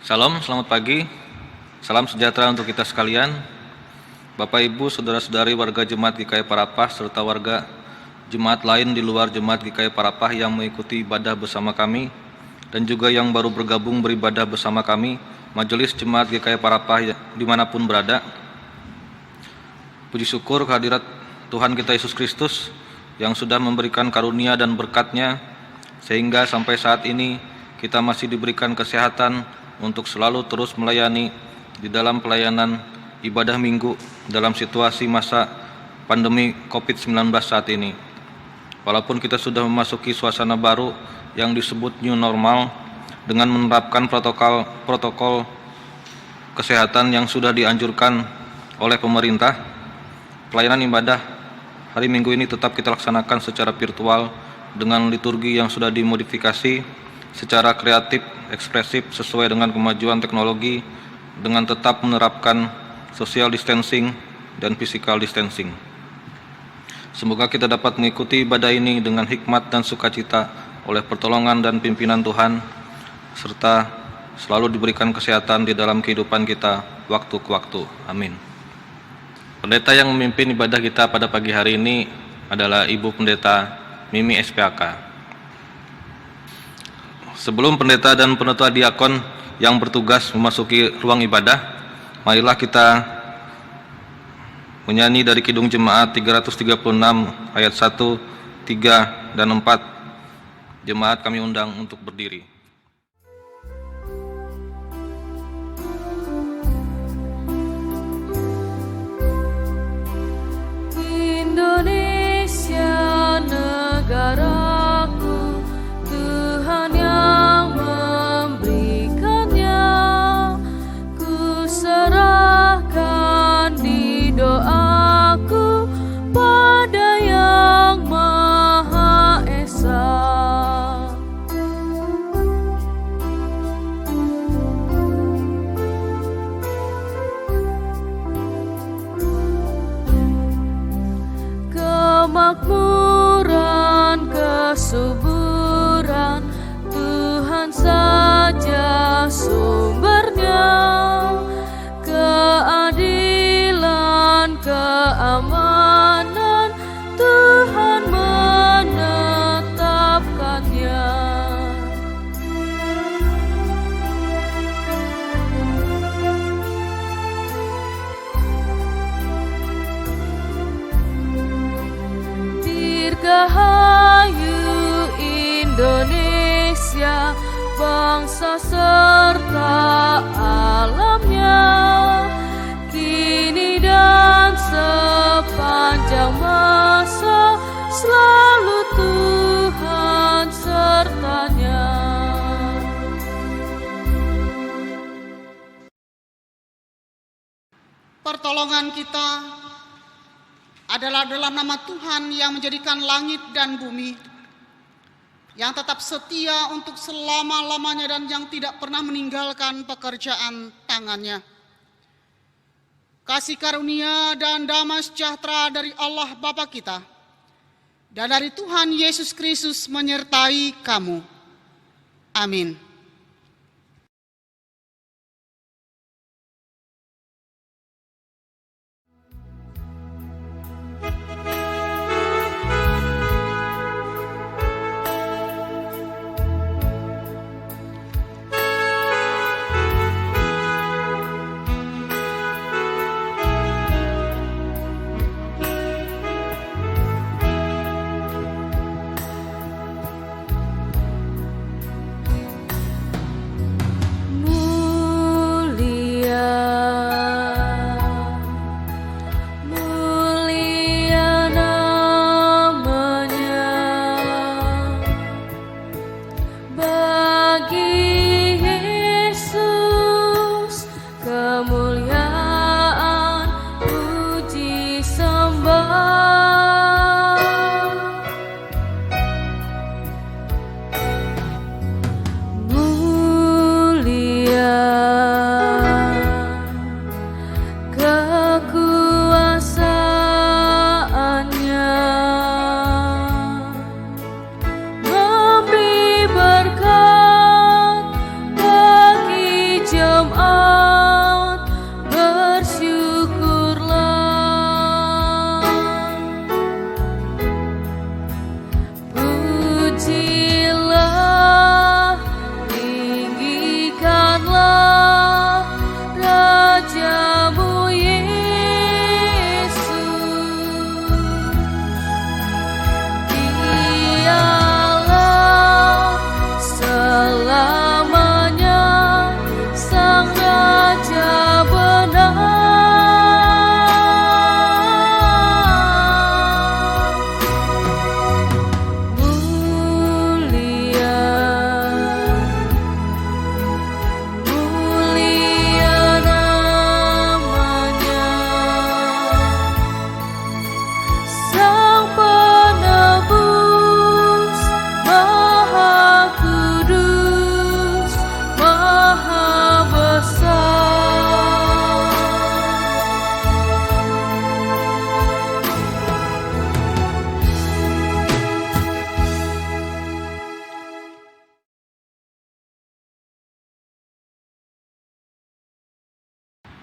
Salam, selamat pagi. Salam sejahtera untuk kita sekalian. Bapak Ibu, saudara-saudari warga Jemaat GKI Parapah serta warga jemaat lain di luar Jemaat GKI Parapah yang mengikuti ibadah bersama kami dan juga yang baru bergabung beribadah bersama kami, Majelis Jemaat GKI Parapah dimanapun berada. Puji syukur kehadirat Tuhan kita Yesus Kristus yang sudah memberikan karunia dan berkat-Nya sehingga sampai saat ini kita masih diberikan kesehatan untuk selalu terus melayani di dalam pelayanan ibadah minggu dalam situasi masa pandemi COVID-19 saat ini. Walaupun kita sudah memasuki suasana baru yang disebut new normal dengan menerapkan protokol kesehatan yang sudah dianjurkan oleh pemerintah, pelayanan ibadah hari Minggu ini tetap kita laksanakan secara virtual dengan liturgi yang sudah dimodifikasi secara kreatif, ekspresif sesuai dengan kemajuan teknologi dengan tetap menerapkan social distancing dan physical distancing. Semoga kita dapat mengikuti ibadah ini dengan hikmat dan sukacita oleh pertolongan dan pimpinan Tuhan, serta selalu diberikan kesehatan di dalam kehidupan kita waktu ke waktu. Amin. Pendeta yang memimpin ibadah kita pada pagi hari ini adalah Ibu Pendeta Mimi SPAK. Sebelum pendeta dan penatua diakon yang bertugas memasuki ruang ibadah, marilah kita menyanyi dari Kidung Jemaat 336 ayat 1, 3, dan 4. Jemaat kami undang untuk berdiri. Indonesia negaraku, Tuhan yang memberikannya, ku serahkan di doaku pada Yang Maha Esa. Kemakmuran, kesuburan, Tuhan saja sumbernya. Keadilan, keamanan, Tuhan menetapkannya. Dirgahayu Indonesia, bangsa serta alamnya, kini dan sepanjang masa selalu Tuhan sertanya. Pertolongan kita adalah dalam nama Tuhan yang menjadikan langit dan bumi, yang tetap setia untuk selama-lamanya dan yang tidak pernah meninggalkan pekerjaan tangannya. Kasih karunia dan damai sejahtera dari Allah Bapa kita dan dari Tuhan Yesus Kristus menyertai kamu. Amin.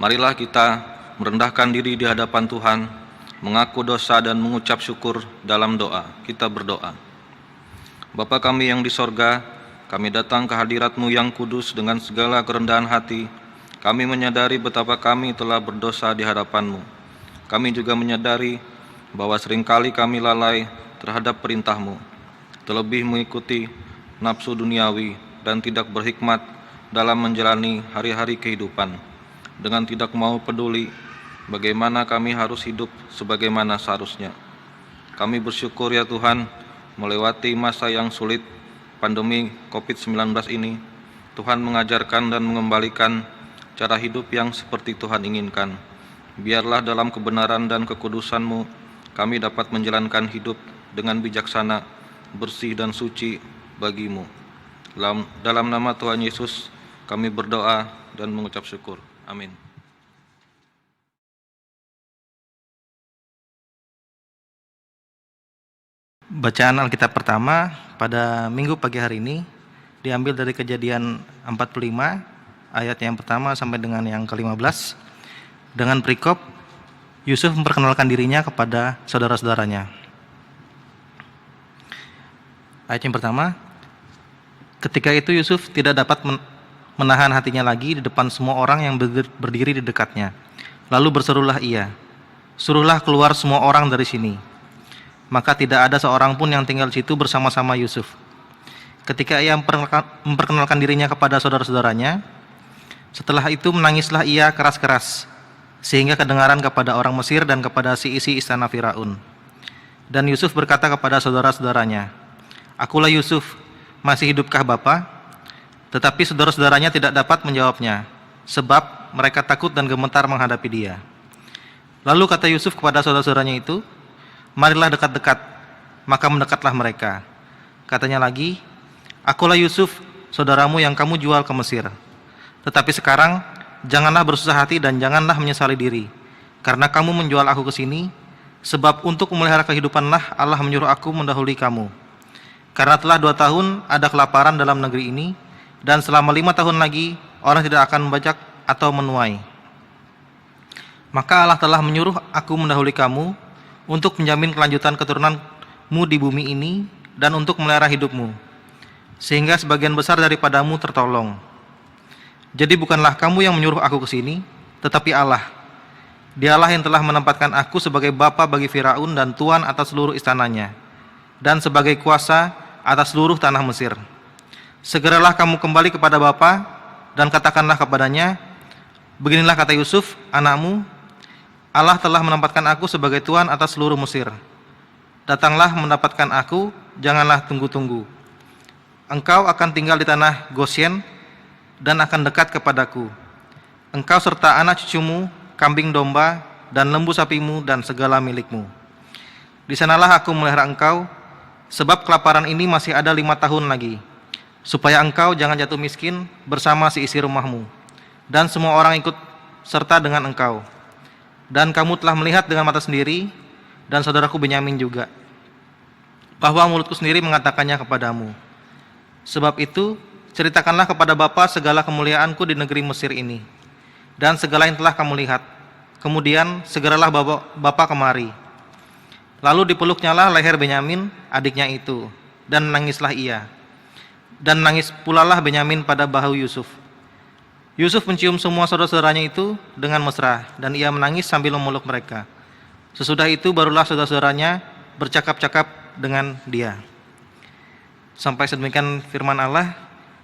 Marilah kita merendahkan diri di hadapan Tuhan, mengaku dosa dan mengucap syukur dalam doa. Kita berdoa. Bapa kami yang di sorga, kami datang ke hadirat-Mu yang kudus dengan segala kerendahan hati. Kami menyadari betapa kami telah berdosa di hadapan-Mu. Kami juga menyadari bahwa seringkali kami lalai terhadap perintah-Mu, terlebih mengikuti nafsu duniawi dan tidak berhikmat dalam menjalani hari-hari kehidupan, dengan tidak mau peduli bagaimana kami harus hidup sebagaimana seharusnya. Kami bersyukur ya Tuhan, melewati masa yang sulit pandemi COVID-19 ini, Tuhan mengajarkan dan mengembalikan cara hidup yang seperti Tuhan inginkan. Biarlah dalam kebenaran dan kekudusan-Mu, kami dapat menjalankan hidup dengan bijaksana, bersih dan suci bagi-Mu. Dalam nama Tuhan Yesus, kami berdoa dan mengucap syukur. Amin. Bacaan Alkitab pertama pada Minggu pagi hari ini diambil dari Kejadian 45 ayat yang pertama sampai dengan yang ke-15 dengan perikop Yusuf memperkenalkan dirinya kepada saudara-saudaranya. Ayat yang pertama, ketika itu Yusuf tidak dapat menahan hatinya lagi di depan semua orang yang berdiri di dekatnya. Lalu berserulah ia, "Suruhlah keluar semua orang dari sini." Maka tidak ada seorang pun yang tinggal di situ bersama-sama Yusuf. Ketika ia memperkenalkan dirinya kepada saudara-saudaranya, setelah itu menangislah ia keras-keras, sehingga kedengaran kepada orang Mesir dan kepada si isi istana Firaun. Dan Yusuf berkata kepada saudara-saudaranya, "Akulah Yusuf, masih hidupkah Bapa?" Tetapi saudara-saudaranya tidak dapat menjawabnya, sebab mereka takut dan gemetar menghadapi dia. Lalu kata Yusuf kepada saudara-saudaranya itu, "Marilah dekat-dekat." Maka mendekatlah mereka. Katanya lagi, "Akulah Yusuf, saudaramu yang kamu jual ke Mesir. Tetapi sekarang janganlah bersusah hati dan janganlah menyesali diri, karena kamu menjual aku ke sini, sebab untuk memelihara kehidupanlah Allah menyuruh aku mendahului kamu. Karena telah 2 tahun ada kelaparan dalam negeri ini, dan selama 5 tahun lagi orang tidak akan membajak atau menuai. Maka Allah telah menyuruh aku mendahului kamu untuk menjamin kelanjutan keturunanmu di bumi ini dan untuk memelihara hidupmu, sehingga sebagian besar daripadamu tertolong. Jadi bukanlah kamu yang menyuruh aku ke sini, tetapi Allah. Dialah yang telah menempatkan aku sebagai bapa bagi Firaun dan tuan atas seluruh istananya, dan sebagai kuasa atas seluruh tanah Mesir. Segeralah kamu kembali kepada bapa dan katakanlah kepadanya, beginilah kata Yusuf, anakmu, Allah telah menempatkan aku sebagai tuan atas seluruh Mesir. Datanglah mendapatkan aku, janganlah tunggu-tunggu. Engkau akan tinggal di tanah Gosyen dan akan dekat kepadaku. Engkau serta anak cucumu, kambing domba, dan lembu sapimu, dan segala milikmu. Di sanalah aku memelihara engkau, sebab kelaparan ini masih ada 5 tahun lagi, supaya engkau jangan jatuh miskin bersama si isi rumahmu, dan semua orang ikut serta dengan engkau. Dan kamu telah melihat dengan mata sendiri, dan saudaraku Benyamin juga, bahwa mulutku sendiri mengatakannya kepadamu. Sebab itu, ceritakanlah kepada Bapa segala kemuliaanku di negeri Mesir ini, dan segala yang telah kamu lihat. Kemudian segeralah Bapa kemari. Lalu dipeluknyalah leher Benyamin, adiknya itu, dan menangislah ia. Dan nangis pulalah Benyamin pada bahu Yusuf. Yusuf mencium semua saudara-saudaranya itu dengan mesra, dan ia menangis sambil memeluk mereka. Sesudah itu barulah saudara-saudaranya bercakap-cakap dengan dia. Sampai sedemikian firman Allah.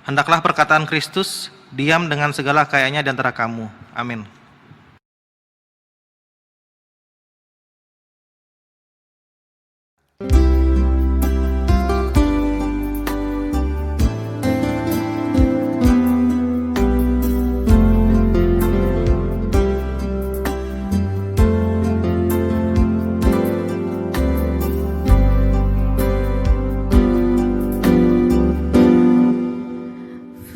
Hendaklah perkataan Kristus diam dengan segala kayanya di antara kamu. Amin.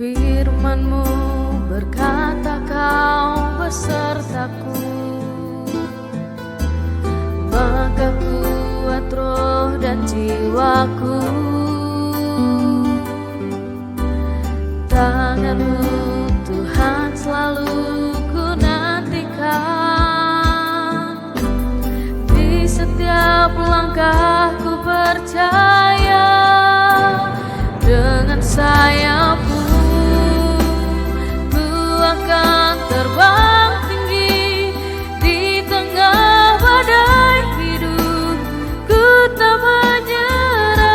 Firman-Mu berkata Kau besertaku, maka kuat roh dan jiwaku. Tangan-Mu Tuhan selalu ku nanti percaya, dengan sayapmu ku akan terbang tinggi di tengah badai hidup. Ku tak menyerah,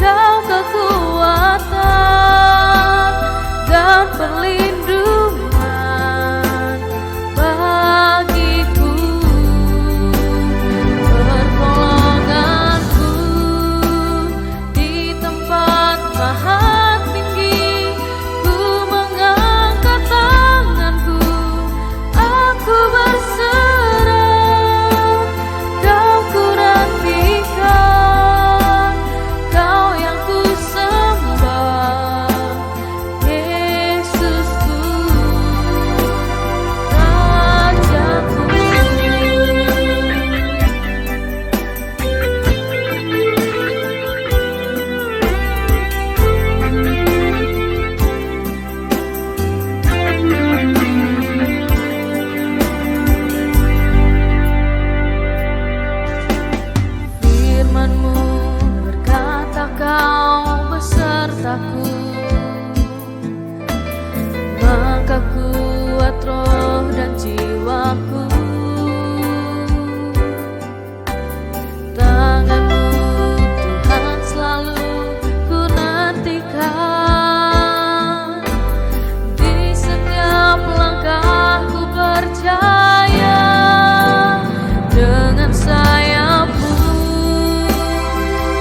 Kau kekuatan dan perlindungan bagiku, pertolonganku di tempat maha tinggi. Ku mengangkat tanganku, aku berserah, Kau ku nantikan, Kau yang ku sembah, Yesusku, Rajaku. Firman-Mu berkata Kau besertaku, maka kuat roh dan jiwaku. Tangan-Mu Tuhan selalu ku nantikan, di setiap langkahku percaya, dengan sayapmu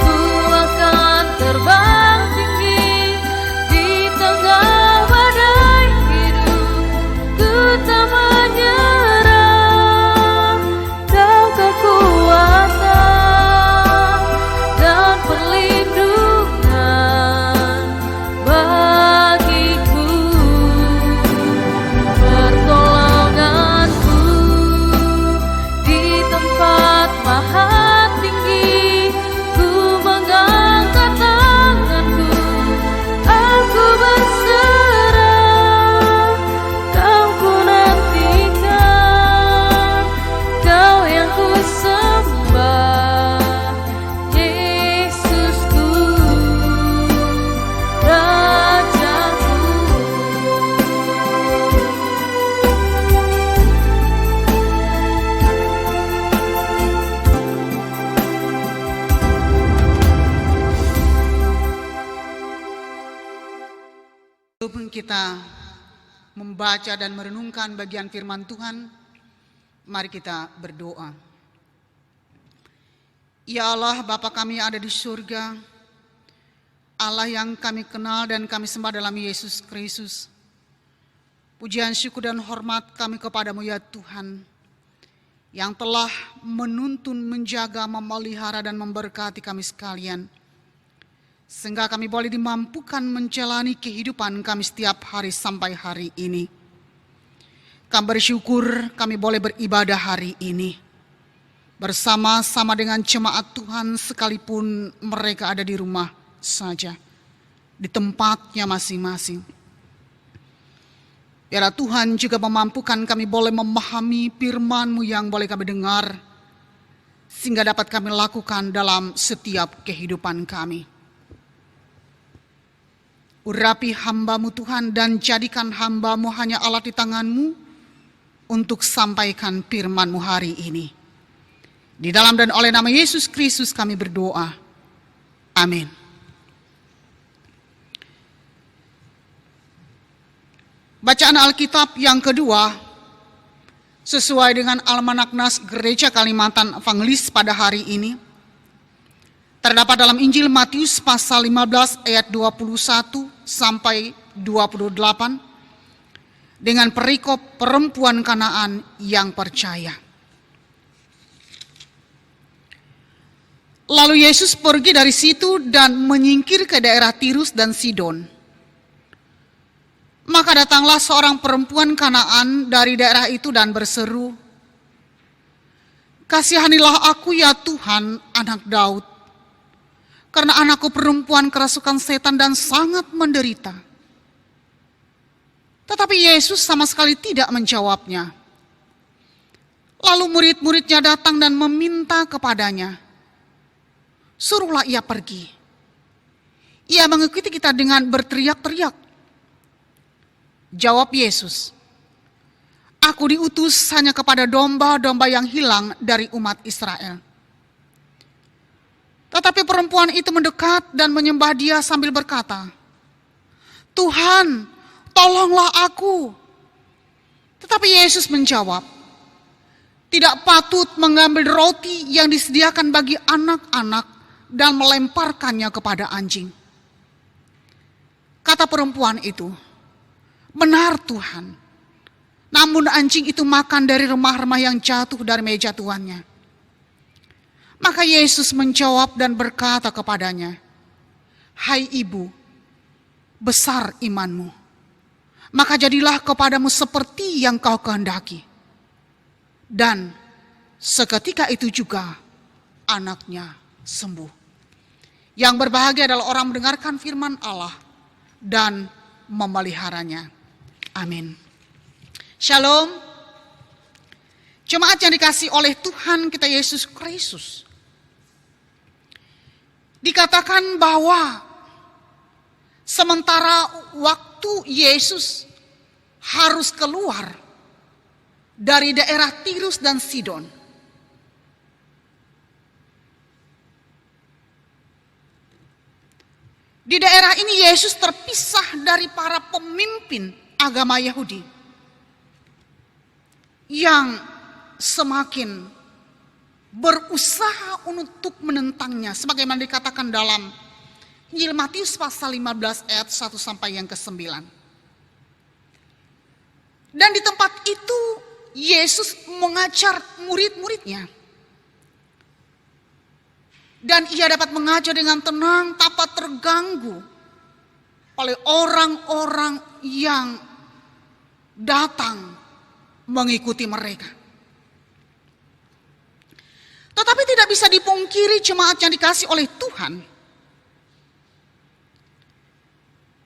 ku akan terbang tinggi di tengah badai hidup. Ku tak menyerah, Kau kekuatan dan perlindungan bagiku, pertolonganku di tempat maha tinggi. Ku mengangkat tanganku, aku berserah, Kau ku nantikan, Kau yang ku sembah, Yesusku, Rajaku. Sebelum kita membaca dan merenungkan bagian firman Tuhan, mari kita berdoa. Ya Allah, Bapa kami yang ada di surga, Allah yang kami kenal dan kami sembah dalam Yesus Kristus. Pujian, syukur dan hormat kami kepadamu ya Tuhan, yang telah menuntun, menjaga, memelihara dan memberkati kami sekalian, sehingga kami boleh dimampukan menjalani kehidupan kami setiap hari sampai hari ini. Kami bersyukur kami boleh beribadah hari ini bersama-sama dengan jemaat Tuhan, sekalipun mereka ada di rumah saja, di tempatnya masing-masing. Biarlah Tuhan juga memampukan kami boleh memahami firman-Mu yang boleh kami dengar, sehingga dapat kami lakukan dalam setiap kehidupan kami. Urapi hamba-Mu Tuhan, dan jadikan hamba-Mu hanya alat di tangan-Mu untuk sampaikan firman-Mu hari ini. Di dalam dan oleh nama Yesus Kristus kami berdoa. Amin. Bacaan Alkitab yang kedua sesuai dengan Almanak Nas Gereja Kalimantan Evangelis pada hari ini terdapat dalam Injil Matius pasal 15 ayat 21 sampai 28 dengan perikop perempuan Kanaan yang percaya. Lalu Yesus pergi dari situ dan menyingkir ke daerah Tirus dan Sidon. Maka datanglah seorang perempuan Kanaan dari daerah itu dan berseru, "Kasihanilah aku ya Tuhan, anak Daud, karena anakku perempuan kerasukan setan dan sangat menderita." Tetapi Yesus sama sekali tidak menjawabnya. Lalu murid-muridnya datang dan meminta kepadanya, Suruhlah ia pergi. Ia mengikuti kita dengan berteriak-teriak. Jawab Yesus, "Aku diutus hanya kepada domba-domba yang hilang dari umat Israel." Tetapi perempuan itu mendekat dan menyembah Dia sambil berkata, "Tuhan, tolonglah aku." Tetapi Yesus menjawab, "Tidak patut mengambil roti yang disediakan bagi anak-anak dan melemparkannya kepada anjing." Kata perempuan itu, "Benar Tuhan." Namun anjing itu makan dari remah-remah yang jatuh dari meja tuannya. Maka Yesus menjawab dan berkata kepadanya, "Hai ibu, besar imanmu. Maka jadilah kepadamu seperti yang kau kehendaki." Dan seketika itu juga anaknya sembuh. Yang berbahagia adalah orang mendengarkan firman Allah dan memeliharanya. Amin. Shalom. Jemaat yang dikasihi oleh Tuhan kita Yesus Kristus. Dikatakan bahwa sementara waktu Yesus harus keluar dari daerah Tirus dan Sidon, di daerah ini Yesus terpisah dari para pemimpin agama Yahudi yang semakin berusaha untuk menentangnya, sebagaimana dikatakan dalam Injil Matius pasal 15 ayat 1 sampai yang ke-9. Dan di tempat itu Yesus mengajar murid-muridnya. Dan ia dapat mengajar dengan tenang tanpa terganggu oleh orang-orang yang datang mengikuti mereka. Tetapi tidak bisa dipungkiri jemaat yang dikasihi oleh Tuhan,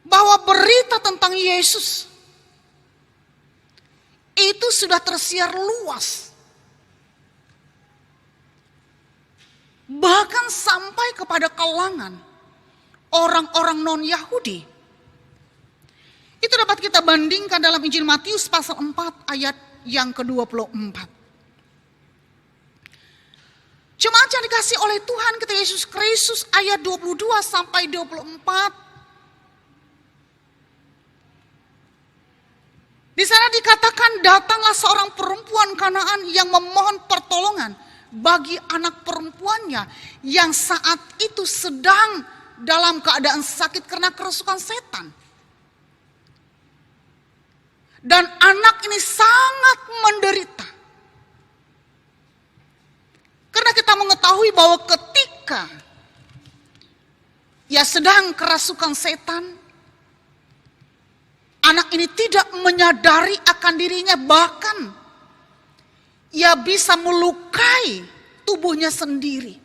bahwa berita tentang Yesus itu sudah tersiar luas. Bahkan sampai kepada kalangan orang-orang non-Yahudi. Itu dapat kita bandingkan dalam Injil Matius pasal 4 ayat yang ke-24. Jemaat yang dikasihi oleh Tuhan kita Yesus Kristus, ayat 22 sampai 24. Di sana dikatakan, datanglah seorang perempuan Kanaan yang memohon pertolongan bagi anak perempuannya yang saat itu sedang dalam keadaan sakit karena kerasukan setan. Dan anak ini sangat menderita. Karena kita mengetahui bahwa ketika ia sedang kerasukan setan, anak ini tidak menyadari akan dirinya, bahkan ia bisa melukai tubuhnya sendiri.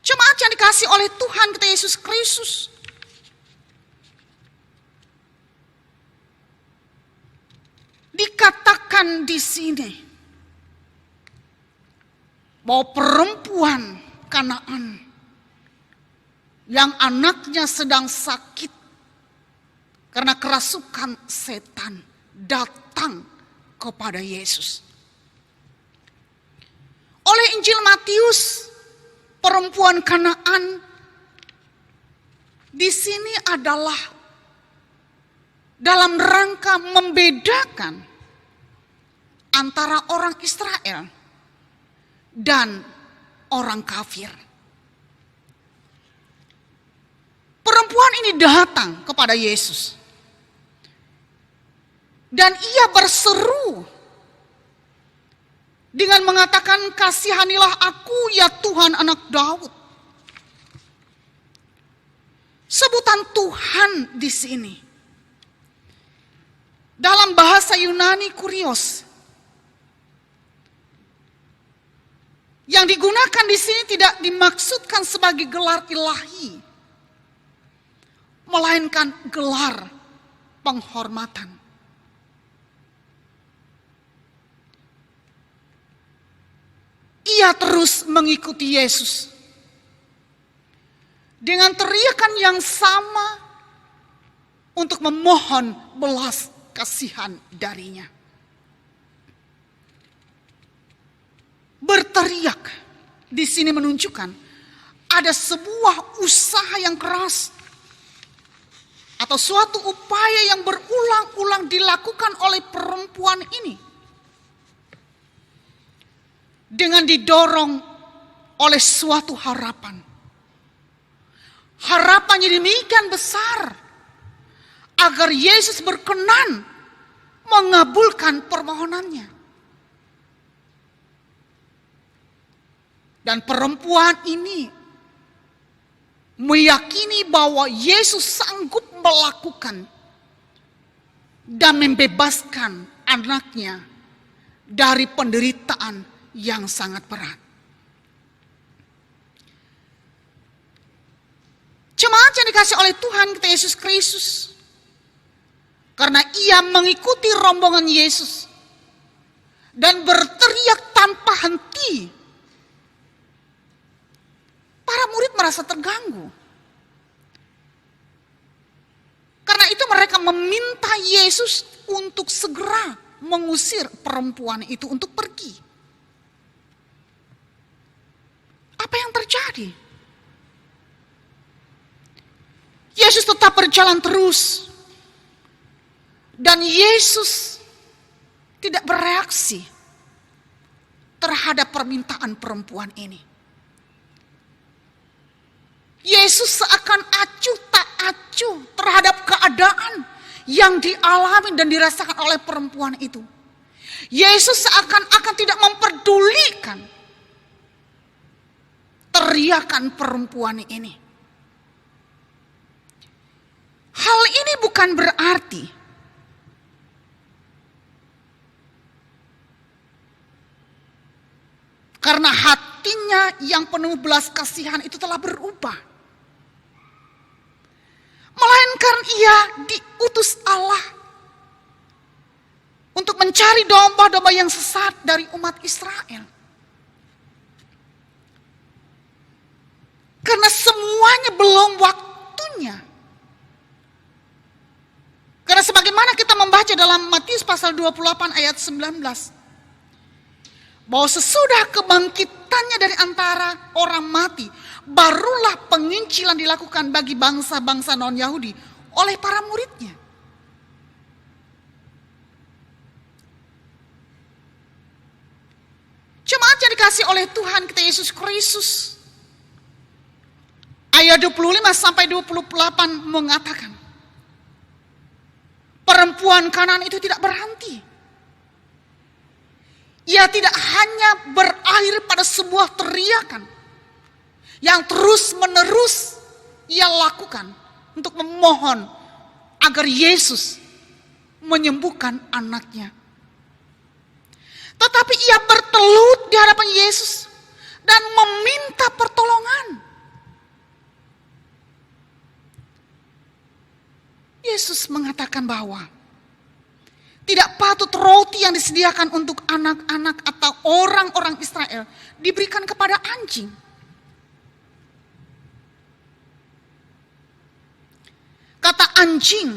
Jemaat yang dikasihi oleh Tuhan kita Yesus Kristus, dikatakan di sini bahwa perempuan Kanaan yang anaknya sedang sakit karena kerasukan setan datang kepada Yesus. Oleh Injil Matius, perempuan Kanaan di sini adalah dalam rangka membedakan antara orang Israel dan orang kafir. Perempuan ini datang kepada Yesus dan ia berseru dengan mengatakan, "Kasihanilah aku ya Tuhan, anak Daud." Sebutan Tuhan di sini dalam bahasa Yunani kurios, yang digunakan di sini tidak dimaksudkan sebagai gelar ilahi, melainkan gelar penghormatan. ia terus mengikuti Yesus. Dengan teriakan yang sama untuk memohon belas kasihan darinya. Berteriak di sini menunjukkan ada sebuah usaha yang keras atau suatu upaya yang berulang-ulang dilakukan oleh perempuan ini dengan didorong oleh suatu harapan. Harapannya demikian besar agar Yesus berkenan mengabulkan permohonannya. Dan perempuan ini meyakini bahwa Yesus sanggup melakukan dan membebaskan anaknya dari penderitaan yang sangat berat. Jemaat yang dikasih oleh Tuhan kita Yesus Kristus, karena ia mengikuti rombongan Yesus dan berteriak tanpa henti, para murid merasa terganggu. Karena itu mereka meminta Yesus untuk segera mengusir perempuan itu untuk pergi. Apa yang terjadi? Yesus tetap berjalan terus. Dan Yesus tidak bereaksi terhadap permintaan perempuan ini. Yesus seakan acuh tak acuh terhadap keadaan yang dialami dan dirasakan oleh perempuan itu. Yesus seakan-akan tidak memperdulikan teriakan perempuan ini. Hal ini bukan berarti karena hatinya yang penuh belas kasihan itu telah berubah. Melainkan ia diutus Allah untuk mencari domba-domba yang sesat dari umat Israel. Karena semuanya belum waktunya. Karena sebagaimana kita membaca dalam Matius pasal 28 ayat 19. Bahwa sesudah kebangkitannya dari antara orang mati, barulah penginjilan dilakukan bagi bangsa-bangsa non-Yahudi oleh para muridnya. Jemaat yang dikasih oleh Tuhan kita Yesus Kristus, ayat 25 sampai 28 mengatakan, perempuan Kanaan itu tidak berhenti. Ia tidak hanya berakhir pada sebuah teriakan yang terus-menerus ia lakukan untuk memohon agar Yesus menyembuhkan anaknya. Tetapi ia bertelut di hadapan Yesus dan meminta pertolongan. Yesus mengatakan bahwa tidak patut roti yang disediakan untuk anak-anak atau orang-orang Israel diberikan kepada anjing. Kata anjing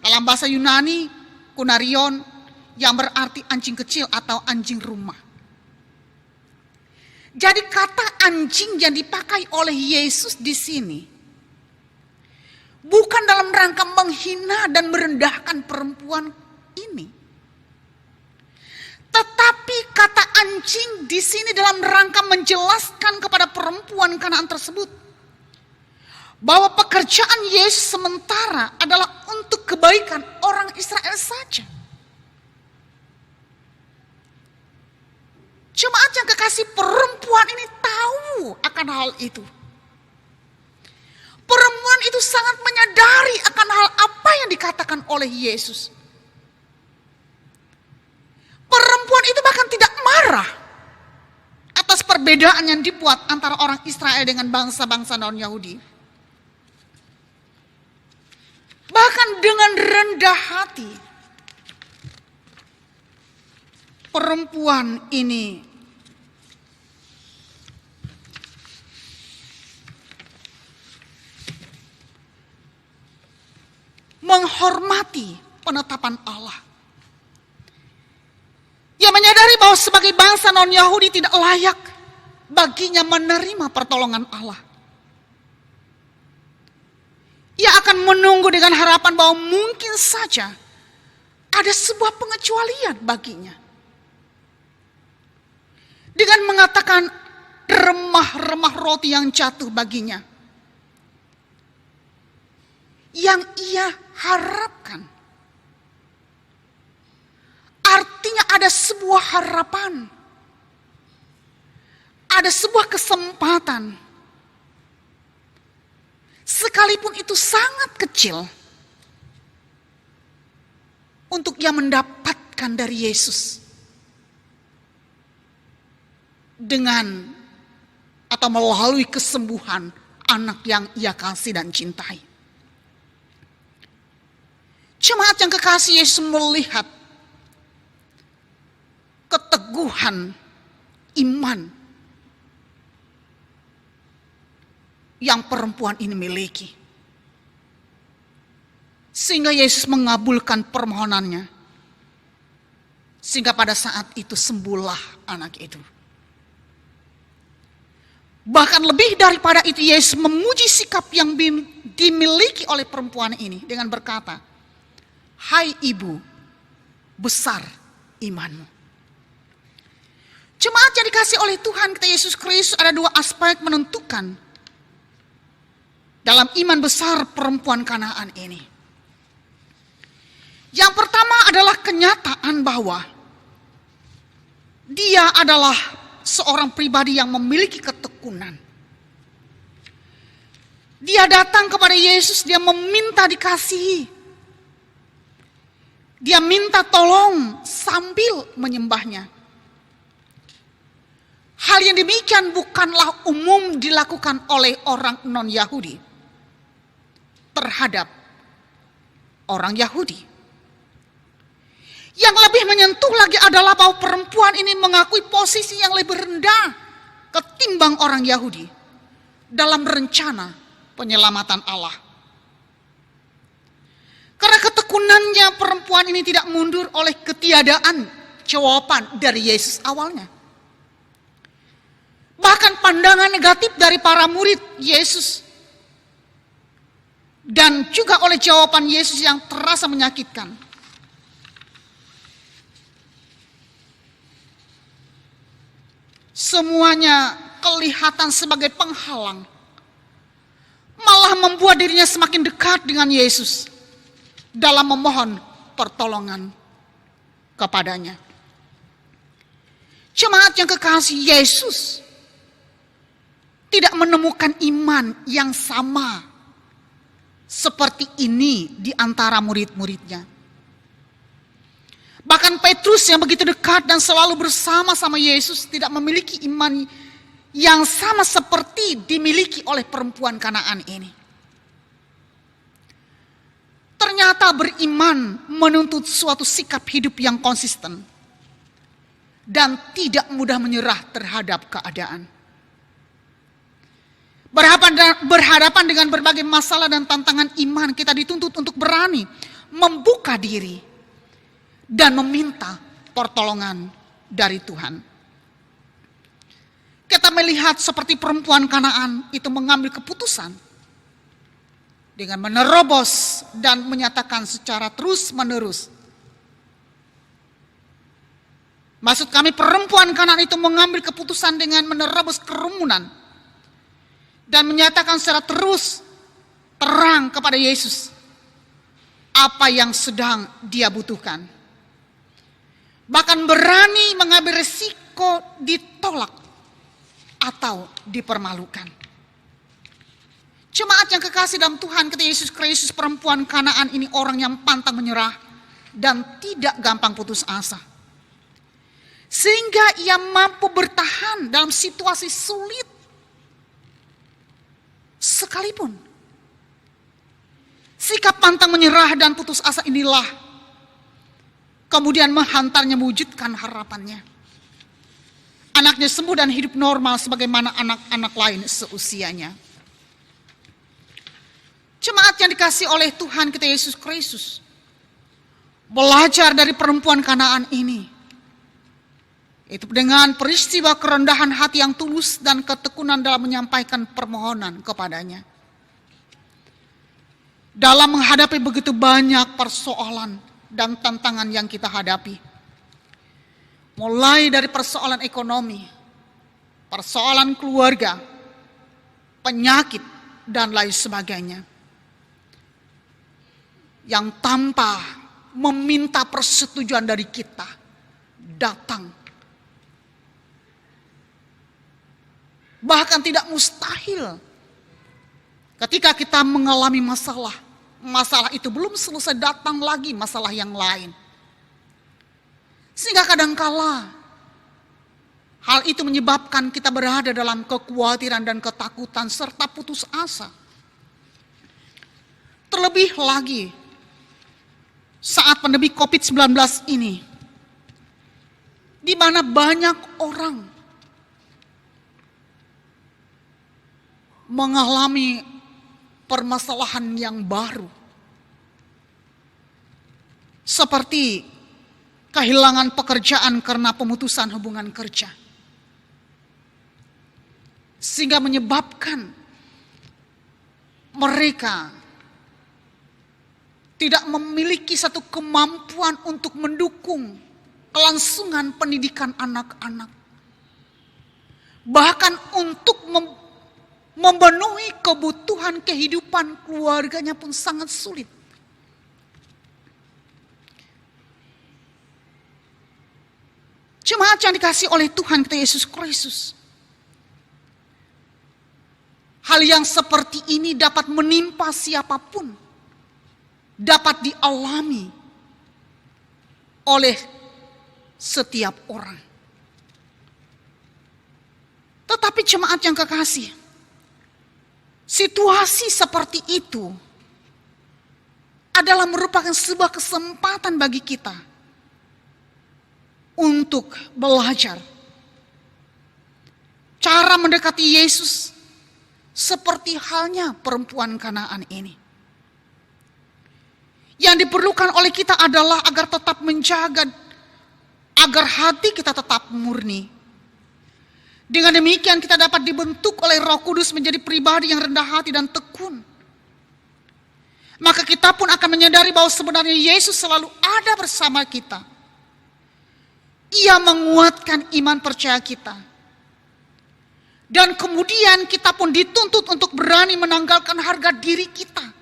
dalam bahasa Yunani, kunarion, yang berarti anjing kecil atau anjing rumah. Jadi kata anjing yang dipakai oleh Yesus di sini bukan dalam rangka menghina dan merendahkan perempuan ini. Tetapi kata anjing di sini dalam rangka menjelaskan kepada perempuan Kanaan tersebut bahwa pekerjaan Yesus sementara adalah untuk kebaikan orang Israel saja. Jemaat yang kekasih, perempuan ini tahu akan hal itu. Perempuan itu sangat menyadari akan hal apa yang dikatakan oleh Yesus. Perempuan itu bahkan tidak marah atas perbedaan yang dibuat antara orang Israel dengan bangsa-bangsa non-Yahudi. Bahkan dengan rendah hati, perempuan ini menghormati penetapan Allah. Ia menyadari bahwa sebagai bangsa non-Yahudi tidak layak baginya menerima pertolongan Allah. Ia akan menunggu dengan harapan bahwa mungkin saja ada sebuah pengecualian baginya. Dengan mengatakan remah-remah roti yang jatuh baginya. Yang ia harapkan. Artinya ada sebuah harapan. Ada sebuah kesempatan. Sekalipun itu sangat kecil. Untuk ia mendapatkan dari Yesus. Dengan atau melalui kesembuhan anak yang ia kasih dan cintai. Jemaat yang kekasih, Yesus melihat keteguhan iman yang perempuan ini miliki. Sehingga Yesus mengabulkan permohonannya. Sehingga pada saat itu sembuhlah anak itu. Bahkan lebih daripada itu, Yesus memuji sikap yang dimiliki oleh perempuan ini dengan berkata, "Hai ibu, besar imanmu." Jemaat yang dikasih oleh Tuhan kita Yesus Kristus, ada dua aspek menentukan dalam iman besar perempuan Kanaan ini. Yang pertama adalah kenyataan bahwa dia adalah seorang pribadi yang memiliki ketekunan. Dia datang kepada Yesus, dia meminta dikasihi. Dia minta tolong sambil menyembahnya. Hal yang demikian bukanlah umum dilakukan oleh orang non-Yahudi terhadap orang Yahudi. Yang lebih menyentuh lagi adalah bahwa perempuan ini mengakui posisi yang lebih rendah ketimbang orang Yahudi dalam rencana penyelamatan Allah. Karena ketekunannya, perempuan ini tidak mundur oleh ketiadaan jawaban dari Yesus awalnya. Bahkan pandangan negatif dari para murid Yesus dan juga oleh jawaban Yesus yang terasa menyakitkan. Semuanya kelihatan sebagai penghalang. Malah membuat dirinya semakin dekat dengan Yesus dalam memohon pertolongan kepadanya. Jemaat yang kekasih, Yesus tidak menemukan iman yang sama seperti ini di antara murid-muridnya. Bahkan Petrus yang begitu dekat dan selalu bersama-sama Yesus tidak memiliki iman yang sama seperti dimiliki oleh perempuan Kanaan ini. Ternyata beriman menuntut suatu sikap hidup yang konsisten dan tidak mudah menyerah terhadap keadaan. Berhadapan dengan berbagai masalah dan tantangan iman, kita dituntut untuk berani membuka diri dan meminta pertolongan dari Tuhan. Kita melihat seperti perempuan Kanaan itu mengambil keputusan dengan menerobos dan menyatakan secara terus-menerus. Maksud kami, perempuan Kanaan itu mengambil keputusan dengan menerobos kerumunan dan menyatakan secara terus terang kepada Yesus apa yang sedang dia butuhkan. Bahkan berani mengambil resiko ditolak atau dipermalukan. Jemaat yang kekasih dalam Tuhan kita Yesus Kristus, perempuan Kanaan ini orang yang pantang menyerah dan tidak gampang putus asa. Sehingga ia mampu bertahan dalam situasi sulit sekalipun. Sikap pantang menyerah dan putus asa inilah kemudian menghantarnya mewujudkan harapannya. Anaknya sembuh dan hidup normal sebagaimana anak-anak lain seusianya. Jemaat yang dikasihi oleh Tuhan kita Yesus Kristus, belajar dari perempuan Kanaan ini, itu dengan peristiwa kerendahan hati yang tulus dan ketekunan dalam menyampaikan permohonan kepadanya. Dalam menghadapi begitu banyak persoalan dan tantangan yang kita hadapi. Mulai dari persoalan ekonomi, persoalan keluarga, penyakit, dan lain sebagainya. Yang tanpa meminta persetujuan dari kita, datang. Bahkan tidak mustahil ketika kita mengalami masalah, masalah itu belum selesai, datang lagi masalah yang lain. Sehingga kadangkala hal itu menyebabkan kita berada dalam kekhawatiran dan ketakutan serta putus asa. Terlebih lagi saat pandemi COVID-19 ini, di mana banyak orang mengalami permasalahan yang baru. Seperti kehilangan pekerjaan karena pemutusan hubungan kerja. Sehingga menyebabkan mereka tidak memiliki satu kemampuan untuk mendukung kelangsungan pendidikan anak-anak. Bahkan untuk memenuhi kebutuhan kehidupan keluarganya pun sangat sulit. Jemaat yang dikasihi oleh Tuhan kita Yesus Kristus, hal yang seperti ini dapat menimpa siapapun, dapat dialami oleh setiap orang. Tetapi jemaat yang kekasih, situasi seperti itu adalah merupakan sebuah kesempatan bagi kita untuk belajar cara mendekati Yesus seperti halnya perempuan Kanaan ini. Yang diperlukan oleh kita adalah agar tetap menjaga, agar hati kita tetap murni. Dengan demikian kita dapat dibentuk oleh Roh Kudus menjadi pribadi yang rendah hati dan tekun. Maka kita pun akan menyadari bahwa sebenarnya Yesus selalu ada bersama kita. Ia menguatkan iman percaya kita. Dan kemudian kita pun dituntut untuk berani menanggalkan harga diri kita.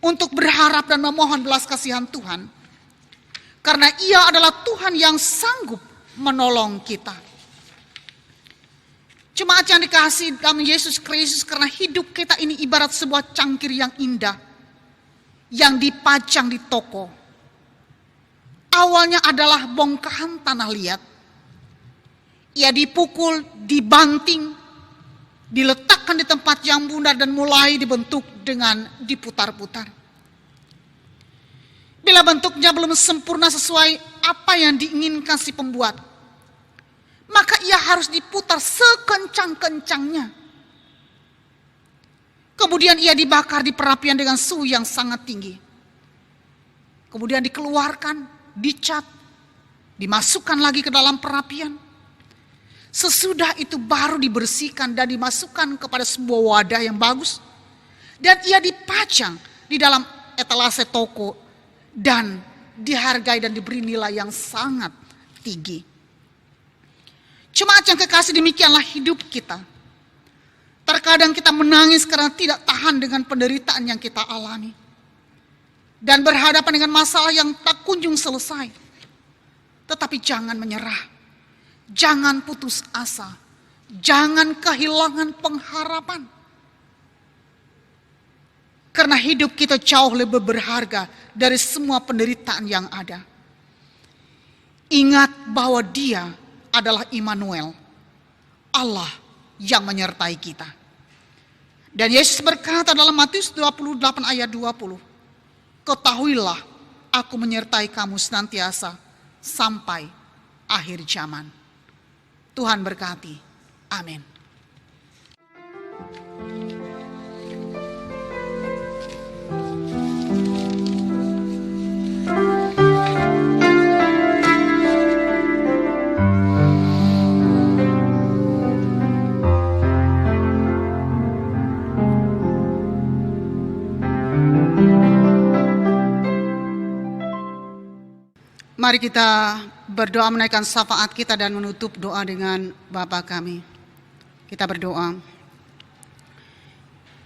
Untuk berharap dan memohon belas kasihan Tuhan. Karena Ia adalah Tuhan yang sanggup menolong kita. Jemaat yang dikasihi dalam Yesus Kristus, karena hidup kita ini ibarat sebuah cangkir yang indah. Yang dipajang di toko. Awalnya adalah bongkahan tanah liat. Ia dipukul, dibanting, diletakkan di tempat yang bundar dan mulai dibentuk dengan diputar-putar. Bila bentuknya belum sempurna sesuai apa yang diinginkan si pembuat, maka ia harus diputar sekencang-kencangnya. Kemudian ia dibakar di perapian dengan suhu yang sangat tinggi. Kemudian dikeluarkan, dicat, dimasukkan lagi ke dalam perapian. Sesudah itu baru dibersihkan dan dimasukkan kepada sebuah wadah yang bagus. Dan ia dipajang di dalam etalase toko dan dihargai dan diberi nilai yang sangat tinggi. Jemaat yang kekasih, demikianlah hidup kita. Terkadang kita menangis karena tidak tahan dengan penderitaan yang kita alami. Dan berhadapan dengan masalah yang tak kunjung selesai. Tetapi jangan menyerah. Jangan putus asa. Jangan kehilangan pengharapan. Karena hidup kita jauh lebih berharga dari semua penderitaan yang ada. Ingat bahwa Dia adalah Immanuel, Allah yang menyertai kita. Dan Yesus berkata dalam Matius 28 ayat 20, ketahuilah aku menyertai kamu senantiasa sampai akhir zaman. Tuhan berkati. Amin. Mari kita berdoa menaikkan syafaat kita dan menutup doa dengan Bapa kami. Kita berdoa.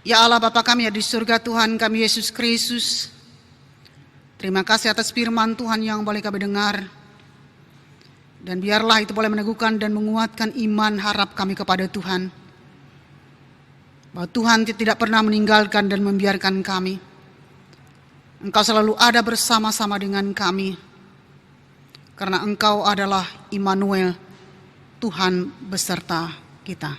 Ya Allah Bapa kami yang di surga, Tuhan kami Yesus Kristus, terima kasih atas firman Tuhan yang boleh kami dengar. Dan biarlah itu boleh meneguhkan dan menguatkan iman harap kami kepada Tuhan. Bahwa Tuhan tidak pernah meninggalkan dan membiarkan kami. Engkau selalu ada bersama-sama dengan kami. Karena Engkau adalah Immanuel, Tuhan beserta kita.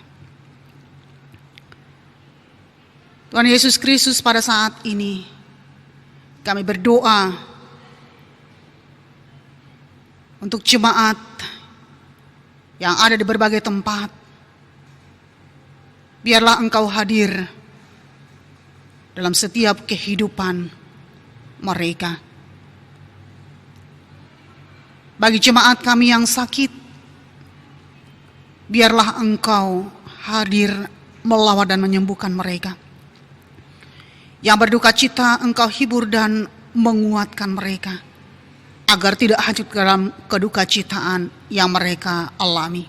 Tuhan Yesus Kristus, pada saat ini kami berdoa untuk jemaat yang ada di berbagai tempat. Biarlah Engkau hadir dalam setiap kehidupan mereka. Bagi jemaat kami yang sakit, biarlah Engkau hadir melawat dan menyembuhkan mereka. Yang berduka cita, Engkau hibur dan menguatkan mereka, agar tidak hanyut dalam kedukacitaan yang mereka alami.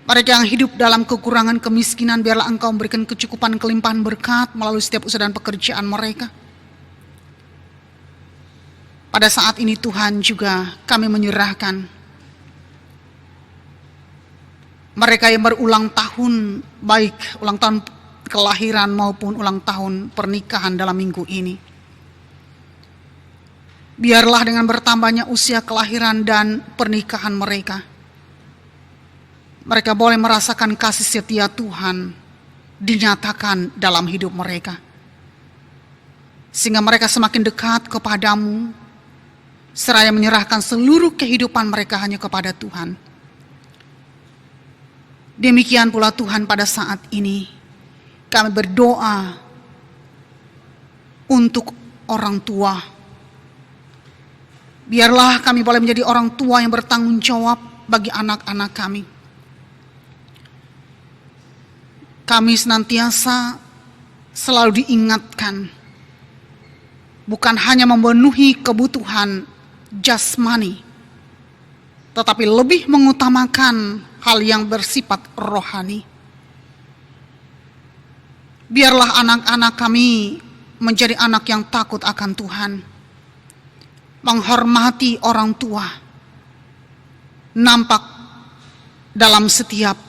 Mereka yang hidup dalam kekurangan kemiskinan, biarlah Engkau memberikan kecukupan kelimpahan berkat melalui setiap usaha dan pekerjaan mereka. Pada saat ini Tuhan juga kami menyerahkan mereka yang berulang tahun, baik ulang tahun kelahiran maupun ulang tahun pernikahan dalam minggu ini. Biarlah dengan bertambahnya usia kelahiran dan pernikahan mereka, mereka boleh merasakan kasih setia Tuhan dinyatakan dalam hidup mereka. Sehingga mereka semakin dekat kepadamu, seraya menyerahkan seluruh kehidupan mereka hanya kepada Tuhan. Demikian pula Tuhan, pada saat ini kami berdoa untuk orang tua. Biarlah kami boleh menjadi orang tua yang bertanggung jawab bagi anak-anak kami. Kami senantiasa selalu diingatkan, bukan hanya memenuhi kebutuhan jasmani, tetapi lebih mengutamakan hal yang bersifat rohani. Biarlah anak-anak kami menjadi anak yang takut akan Tuhan, menghormati orang tua, nampak dalam setiap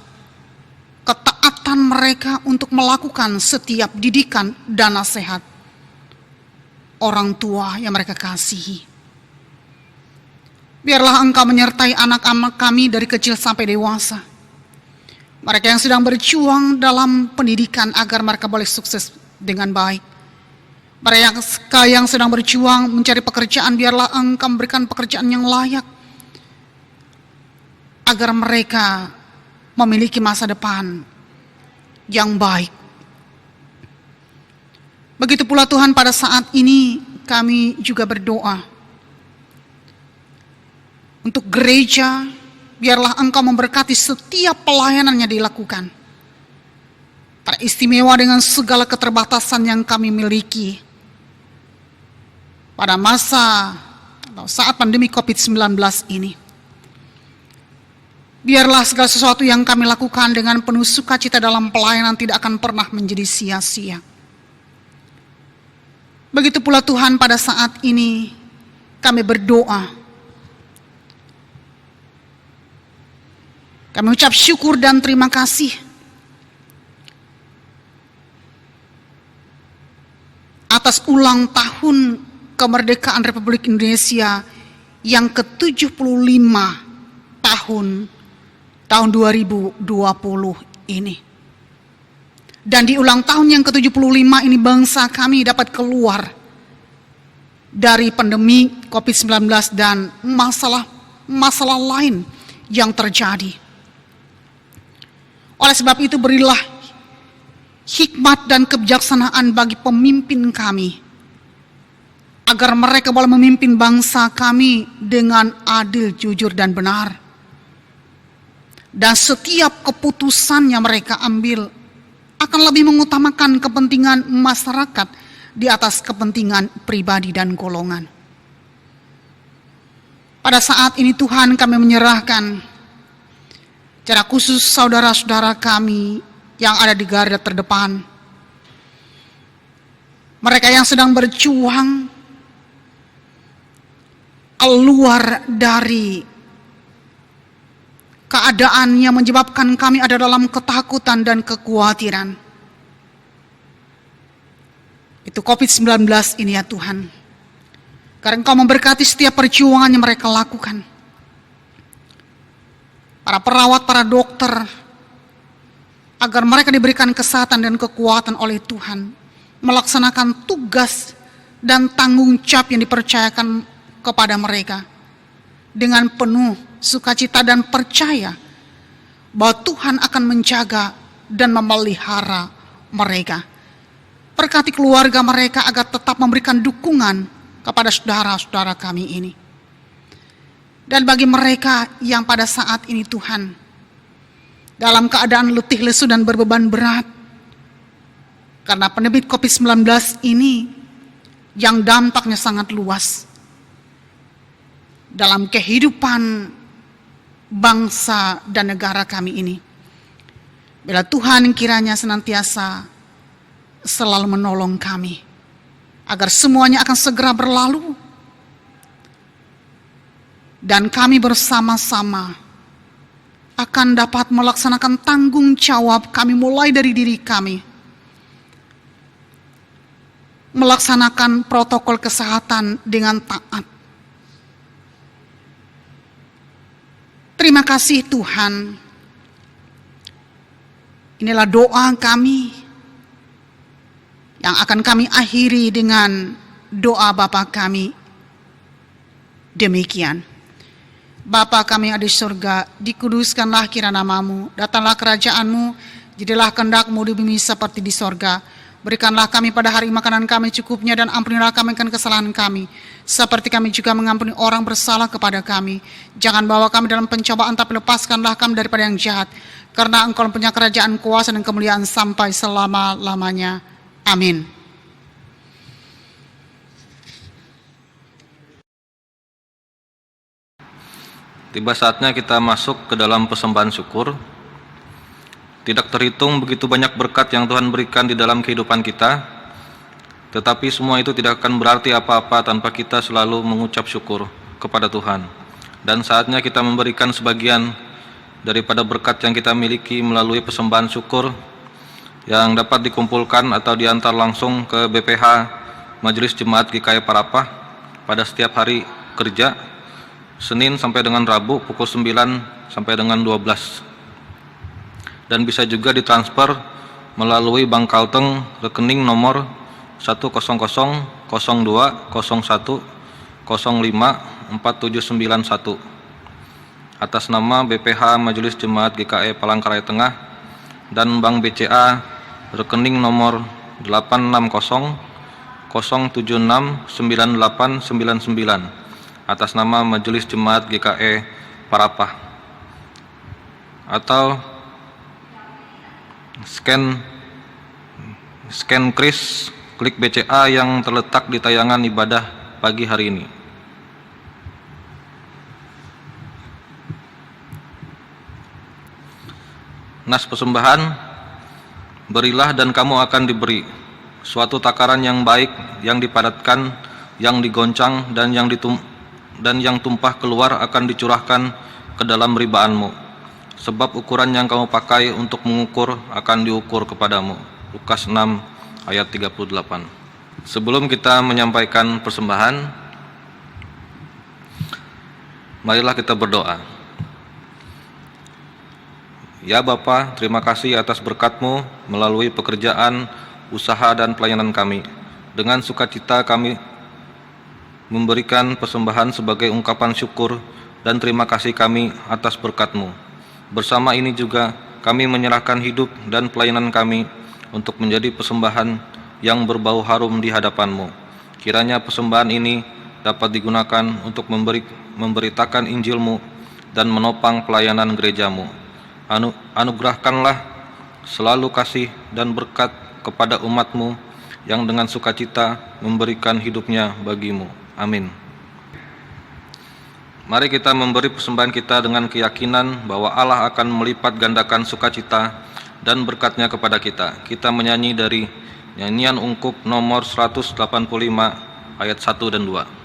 ketaatan mereka untuk melakukan setiap didikan dan nasihat orang tua yang mereka kasihi. Biarlah Engkau menyertai anak-anak kami dari kecil sampai dewasa. Mereka yang sedang berjuang dalam pendidikan agar mereka boleh sukses dengan baik. Mereka yang sedang berjuang mencari pekerjaan, biarlah Engkau memberikan pekerjaan yang layak, agar mereka memiliki masa depan yang baik. Begitu pula Tuhan, pada saat ini kami juga berdoa untuk gereja. Biarlah Engkau memberkati setiap pelayanan yang dilakukan, teristimewa dengan segala keterbatasan yang kami miliki pada masa atau saat pandemi COVID-19 ini. Biarlah segala sesuatu yang kami lakukan dengan penuh sukacita dalam pelayanan tidak akan pernah menjadi sia-sia. Begitu pula Tuhan, pada saat ini kami berdoa, kami ucap syukur dan terima kasih atas ulang tahun kemerdekaan Republik Indonesia yang ke-75 tahun 2020 ini. Dan di ulang tahun yang ke-75 ini bangsa kami dapat keluar dari pandemi COVID-19 dan masalah lain yang terjadi. Oleh sebab itu, berilah hikmat dan kebijaksanaan bagi pemimpin kami, agar mereka boleh memimpin bangsa kami dengan adil, jujur, dan benar. Dan setiap keputusan yang mereka ambil akan lebih mengutamakan kepentingan masyarakat di atas kepentingan pribadi dan golongan. Pada saat ini Tuhan, kami menyerahkan secara khusus saudara-saudara kami yang ada di garda terdepan. Mereka yang sedang berjuang keluar dari keadaan yang menyebabkan kami ada dalam ketakutan dan kekhawatiran. Itu COVID-19 ini ya Tuhan. Karena Engkau memberkati setiap perjuangan yang mereka lakukan. Para perawat, para dokter, agar mereka diberikan kesehatan dan kekuatan oleh Tuhan, melaksanakan tugas dan tanggung jawab yang dipercayakan kepada mereka dengan penuh sukacita dan percaya bahwa Tuhan akan menjaga dan memelihara mereka. Berkati keluarga mereka agar tetap memberikan dukungan kepada saudara-saudara kami ini. Dan bagi mereka yang pada saat ini Tuhan, dalam keadaan letih lesu dan berbeban berat, karena pandemi COVID-19 ini yang dampaknya sangat luas dalam kehidupan bangsa dan negara kami ini. Bila Tuhan kiranya senantiasa selalu menolong kami, agar semuanya akan segera berlalu, dan kami bersama-sama akan dapat melaksanakan tanggung jawab kami mulai dari diri kami, melaksanakan protokol kesehatan dengan taat. Terima kasih Tuhan. Inilah doa kami yang akan kami akhiri dengan doa Bapa kami. Demikian. Bapa kami yang ada di surga, dikuduskanlah kiranya namamu, datanglah kerajaanmu, jadilah kehendak-mu di bumi seperti di sorga. Berikanlah kami pada hari makanan kami cukupnya, dan ampunilah kami akan kesalahan kami, seperti kami juga mengampuni orang bersalah kepada kami. Jangan bawa kami dalam pencobaan, tapi lepaskanlah kami daripada yang jahat. Karena Engkau punya kerajaan, kuasa, dan kemuliaan sampai selama-lamanya. Amin. Tiba saatnya kita masuk ke dalam persembahan syukur. Tidak terhitung begitu banyak berkat yang Tuhan berikan di dalam kehidupan kita, tetapi semua itu tidak akan berarti apa-apa tanpa kita selalu mengucap syukur kepada Tuhan. Dan saatnya kita memberikan sebagian daripada berkat yang kita miliki melalui persembahan syukur yang dapat dikumpulkan atau diantar langsung ke BPH Majelis Jemaat GKI Parapah pada setiap hari kerja, Senin sampai dengan Rabu pukul 9 sampai dengan 12. Dan bisa juga ditransfer melalui Bank Kalteng rekening nomor 1000201054791 atas nama BPH Majelis Jemaat GKI Palangkaraya Tengah, dan Bank BCA rekening nomor 86007698999 atas nama Majelis Jemaat GKI Parapah. Atau scan kris, klik BCA yang terletak di tayangan ibadah pagi hari ini. Nas persembahan, berilah dan kamu akan diberi, suatu takaran yang baik, yang dipadatkan, yang digoncang, dan yang tumpah keluar akan dicurahkan ke dalam ribaanmu. Sebab ukuran yang kamu pakai untuk mengukur akan diukur kepadamu. Lukas 6 ayat 38. Sebelum kita menyampaikan persembahan, marilah kita berdoa. Ya Bapa, terima kasih atas berkat-Mu melalui pekerjaan, usaha, dan pelayanan kami. Dengan sukacita kami memberikan persembahan sebagai ungkapan syukur dan terima kasih kami atas berkat-Mu. Bersama ini juga kami menyerahkan hidup dan pelayanan kami untuk menjadi persembahan yang berbau harum di hadapan-Mu. Kiranya persembahan ini dapat digunakan untuk memberitakan Injil-Mu dan menopang pelayanan gereja-Mu. Anugerahkanlah selalu kasih dan berkat kepada umat-Mu yang dengan sukacita memberikan hidupnya bagi-Mu. Amin. Mari kita memberi persembahan kita dengan keyakinan bahwa Allah akan melipat gandakan sukacita dan berkat-Nya kepada kita. Kita menyanyi dari nyanyian ungkup nomor 185 ayat 1 dan 2.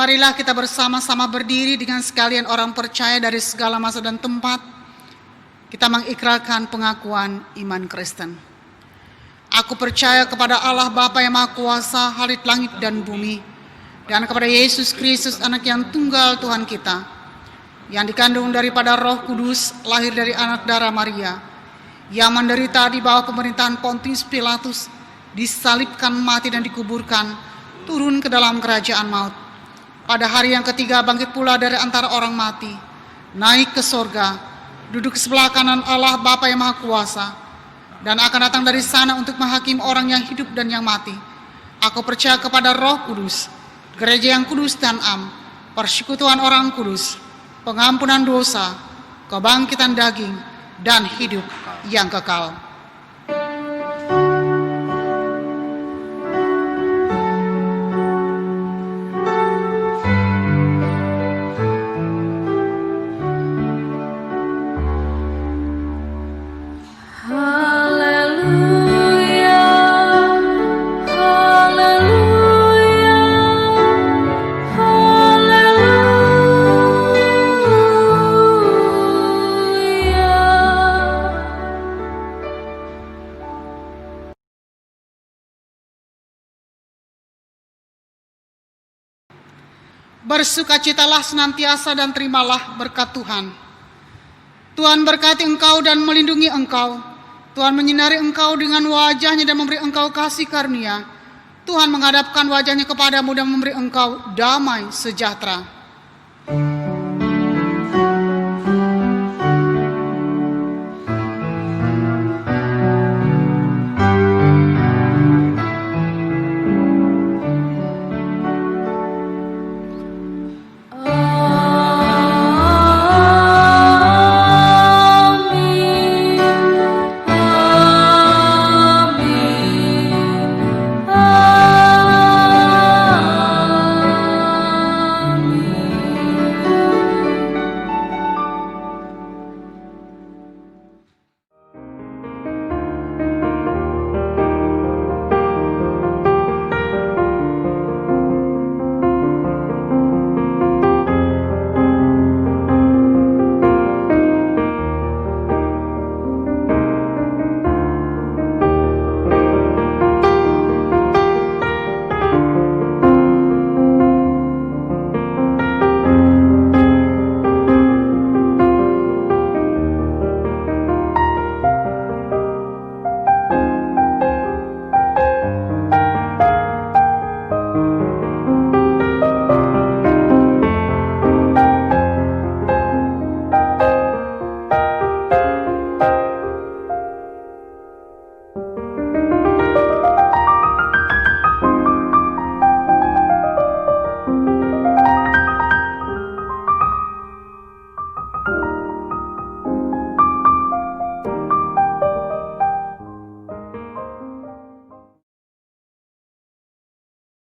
Marilah kita bersama-sama berdiri dengan sekalian orang percaya dari segala masa dan tempat. Kita mengikrarkan pengakuan iman Kristen. Aku percaya kepada Allah Bapa yang Maha Kuasa, Khalid langit dan bumi, dan kepada Yesus Kristus, Anak yang tunggal Tuhan kita, yang dikandung daripada Roh Kudus, lahir dari anak darah Maria, yang menderita di bawah pemerintahan Pontius Pilatus, disalibkan, mati dan dikuburkan, turun ke dalam kerajaan maut. Pada hari yang ketiga bangkit pula dari antara orang mati, naik ke sorga, duduk ke sebelah kanan Allah Bapa yang Maha Kuasa, dan akan datang dari sana untuk menghakimi orang yang hidup dan yang mati. Aku percaya kepada Roh Kudus, gereja yang kudus dan am, persekutuan orang kudus, pengampunan dosa, kebangkitan daging, dan hidup yang kekal. Bersukacitalah senantiasa dan terimalah berkat Tuhan. Tuhan berkati engkau dan melindungi engkau. Tuhan menyinari engkau dengan wajah-Nya dan memberi engkau kasih karunia. Tuhan menghadapkan wajah-Nya kepadamu dan memberi engkau damai sejahtera.